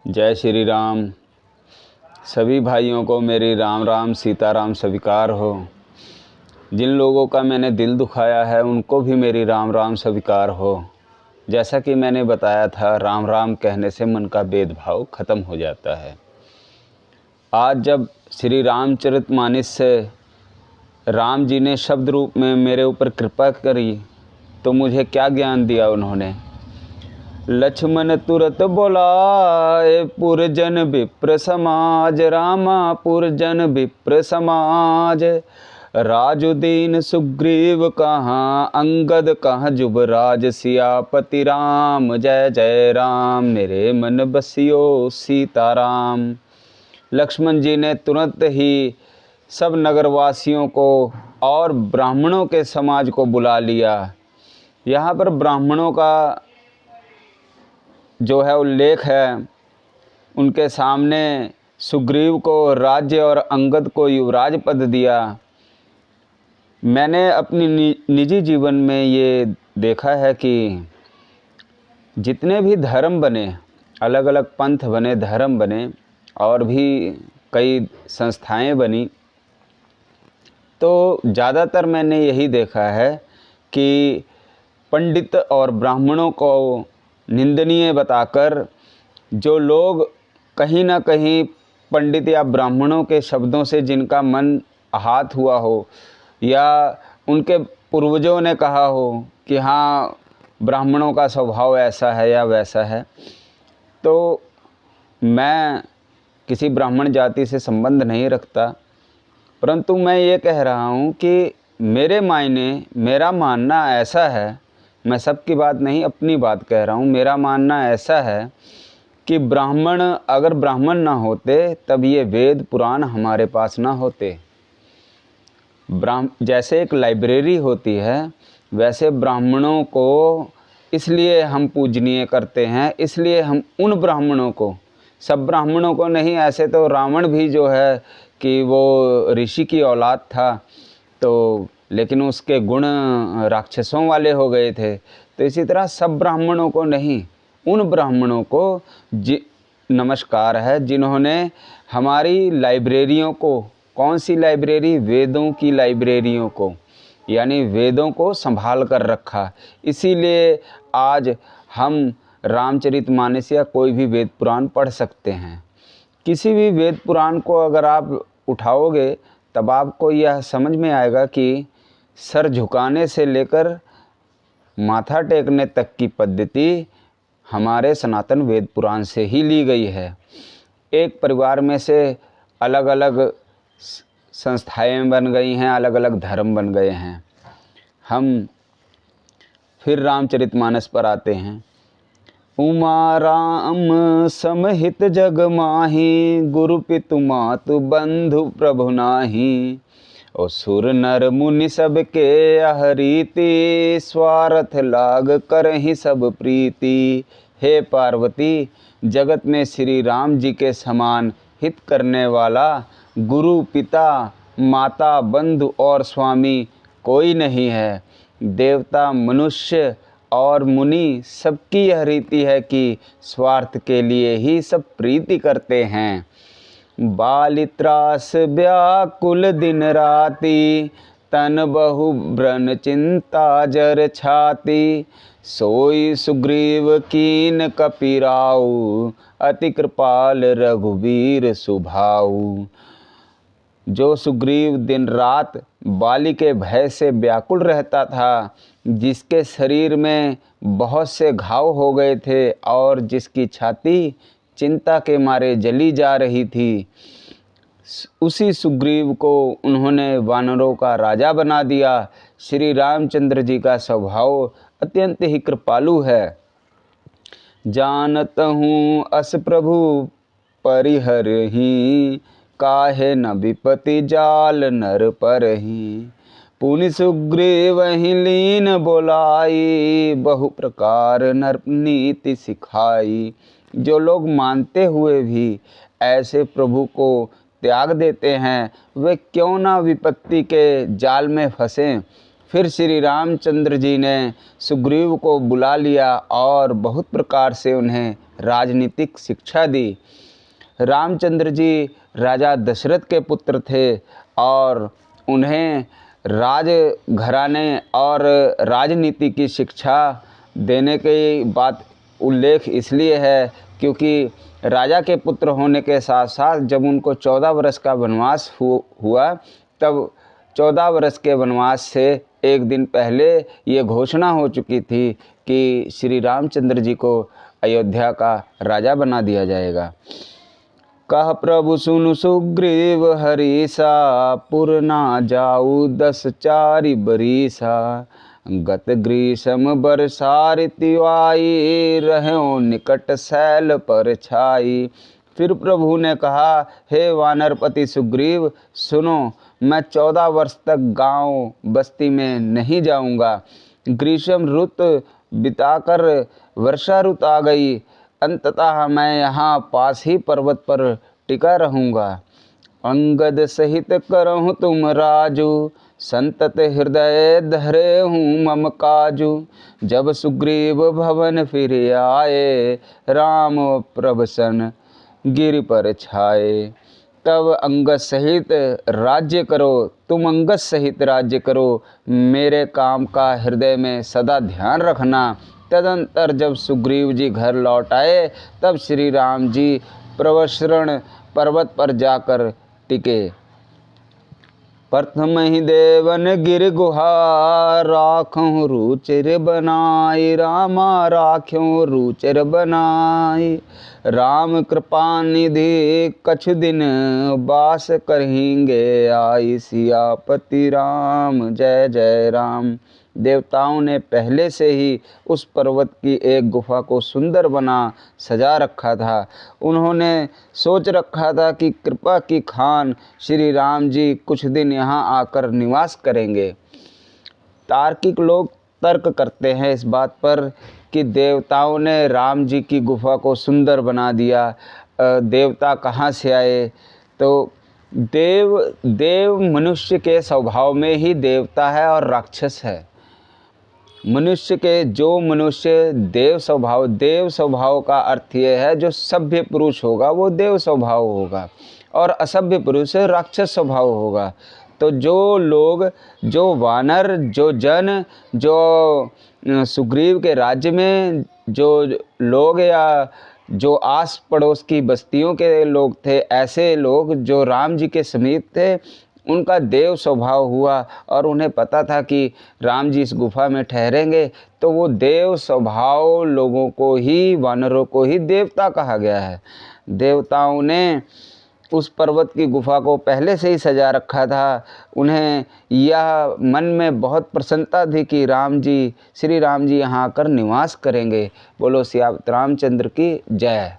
जय श्री राम। सभी भाइयों को मेरी राम राम सीताराम स्वीकार हो। जिन लोगों का मैंने दिल दुखाया है उनको भी मेरी राम राम स्वीकार हो। जैसा कि मैंने बताया था, राम राम कहने से मन का भेदभाव ख़त्म हो जाता है। आज जब श्री रामचरितमानस से राम जी ने शब्द रूप में मेरे ऊपर कृपा करी तो मुझे क्या ज्ञान दिया उन्होंने। लक्ष्मण तुरत बोलाए पुरजन विप्र समाज, रामा पुरजन विप्र समाज। राजुदीन सुग्रीव कहाँ, अंगद कहाँ जुबराज, सियापति राम जय जय राम, मेरे मन बसियो सीताराम। लक्ष्मण जी ने तुरंत ही सब नगरवासियों को और ब्राह्मणों के समाज को बुला लिया। यहाँ पर ब्राह्मणों का जो है उल्लेख है, उनके सामने सुग्रीव को राज्य और अंगद को युवराज पद दिया। मैंने अपनी निजी जीवन में ये देखा है कि जितने भी धर्म बने, अलग अलग पंथ बने, धर्म बने और भी कई संस्थाएं बनी, तो ज़्यादातर मैंने यही देखा है कि पंडित और ब्राह्मणों को निंदनीय बताकर जो लोग कहीं ना कहीं पंडित या ब्राह्मणों के शब्दों से जिनका मन आहत हुआ हो या उनके पूर्वजों ने कहा हो कि हाँ ब्राह्मणों का स्वभाव ऐसा है या वैसा है, तो मैं किसी ब्राह्मण जाति से संबंध नहीं रखता, परंतु मैं ये कह रहा हूँ कि मेरे मायने मेरा मानना ऐसा है, मैं सबकी बात नहीं अपनी बात कह रहा हूँ, मेरा मानना ऐसा है कि ब्राह्मण अगर ब्राह्मण ना होते तब ये वेद पुराण हमारे पास ना होते। जैसे एक लाइब्रेरी होती है वैसे ब्राह्मणों को इसलिए हम पूजनीय करते हैं, इसलिए हम उन ब्राह्मणों को, सब ब्राह्मणों को नहीं। ऐसे तो रावण भी जो है कि वो ऋषि की औलाद था, तो लेकिन उसके गुण राक्षसों वाले हो गए थे। तो इसी तरह सब ब्राह्मणों को नहीं, उन ब्राह्मणों को नमस्कार है जिन्होंने हमारी लाइब्रेरियों को, कौन सी लाइब्रेरी, वेदों की लाइब्रेरियों को, यानी वेदों को संभाल कर रखा। इसीलिए आज हम रामचरितमानस या कोई भी वेद पुराण पढ़ सकते हैं। किसी भी वेद पुराण को अगर आप उठाओगे तब आपको यह समझ में आएगा कि सर झुकाने से लेकर माथा टेकने तक की पद्धति हमारे सनातन वेद पुराण से ही ली गई है। एक परिवार में से अलग अलग संस्थाएं बन गई हैं, अलग अलग धर्म बन गए हैं। हम फिर रामचरितमानस पर आते हैं। उमा राम समहित जग माही, गुरु पितु मातु बंधु प्रभु नाही। और सुर नर मुनि सब के अहरीति, स्वार्थ लाग कर ही सब प्रीति। हे पार्वती, जगत में श्री राम जी के समान हित करने वाला गुरु, पिता, माता, बंधु और स्वामी कोई नहीं है। देवता, मनुष्य और मुनि सबकी यह रीति है कि स्वार्थ के लिए ही सब प्रीति करते हैं। बालित्रास व्याकुल दिन राति, तन बहु व्रण चिंता जर छाती। सोई सुग्रीव कीन कपिराऊ, अति कृपाल रघुवीर सुभाऊ। जो सुग्रीव दिन रात बाली के भय से व्याकुल रहता था, जिसके शरीर में बहुत से घाव हो गए थे और जिसकी छाती चिंता के मारे जली जा रही थी, उसी सुग्रीव को उन्होंने वानरों का राजा बना दिया। श्री रामचंद्र जी का स्वभाव अत्यंत ही कृपालु है। जानत हूँ अस प्रभु परिहरहि, काहे न विपति जाल नर परहि। पुनि सुग्रीव ही लीन बोलाई, बहु प्रकार नर नीति सिखाई। जो लोग मानते हुए भी ऐसे प्रभु को त्याग देते हैं, वे क्यों ना विपत्ति के जाल में फंसें, फिर श्री रामचंद्र जी ने सुग्रीव को बुला लिया और बहुत प्रकार से उन्हें राजनीतिक शिक्षा दी। रामचंद्र जी राजा दशरथ के पुत्र थे और उन्हें राजघराने और राजनीति की शिक्षा देने की बात उल्लेख इसलिए है क्योंकि राजा के पुत्र होने के साथ साथ जब उनको 14 वर्ष का वनवास हुआ तब 14 वर्ष के वनवास से एक दिन पहले ये घोषणा हो चुकी थी कि श्री रामचंद्र जी को अयोध्या का राजा बना दिया जाएगा। कह प्रभु सुनु सुग्रीव हरीसा, पुर ना जाऊ 10 चारि बरीसा। गत ग्रीष्म बरसार तिवाई, रहो निकट शैल पर छाई। फिर प्रभु ने कहा, हे वानरपति सुग्रीव सुनो, मैं 14 वर्ष तक गांव बस्ती में नहीं जाऊंगा। ग्रीष्म ऋतु बिताकर वर्षा ऋतु आ गई, अंततः मैं यहाँ पास ही पर्वत पर टिका रहूँगा। अंगद सहित करहूँ तुम राजू, संतत हृदय धरे हूँ मम काजू। जब सुग्रीव भवन फिर आए, राम प्रभसन गिरि पर छाए। तब अंगद सहित राज्य करो, तुम अंगद सहित राज्य करो, मेरे काम का हृदय में सदा ध्यान रखना। तदंतर जब सुग्रीव जी घर लौट आए तब श्री राम जी प्रवसरण पर्वत पर जाकर टिके। प्रथम ही देवन गिर गुहा, राखों रुचिर बनाई। रामा राख्यों रुचिर बनाई। राम कृपा निधि कछु दिन, बास करेंगे आई। सियापति राम जय जय राम। देवताओं ने पहले से ही उस पर्वत की एक गुफा को सुंदर बना सजा रखा था। उन्होंने सोच रखा था कि कृपा की खान श्री राम जी कुछ दिन यहाँ आकर निवास करेंगे। तार्किक लोग तर्क करते हैं इस बात पर कि देवताओं ने राम जी की गुफा को सुंदर बना दिया, देवता कहाँ से आए। तो देव मनुष्य के स्वभाव में ही देवता है और राक्षस है। मनुष्य के जो मनुष्य देव स्वभाव का अर्थ ये है जो सभ्य पुरुष होगा वो देव स्वभाव होगा और असभ्य पुरुष राक्षस स्वभाव होगा। तो जो लोग, जो वानर, जो जन, जो सुग्रीव के राज्य में जो लोग या जो आस पड़ोस की बस्तियों के लोग थे, ऐसे लोग जो राम जी के समीप थे, उनका देव स्वभाव हुआ और उन्हें पता था कि राम जी इस गुफा में ठहरेंगे, तो वो देव स्वभाव लोगों को ही, वानरों को ही देवता कहा गया है। देवताओं ने उस पर्वत की गुफा को पहले से ही सजा रखा था। उन्हें यह मन में बहुत प्रसन्नता थी कि श्री राम जी यहाँ आकर निवास करेंगे। बोलो सिया रामचंद्र की जय।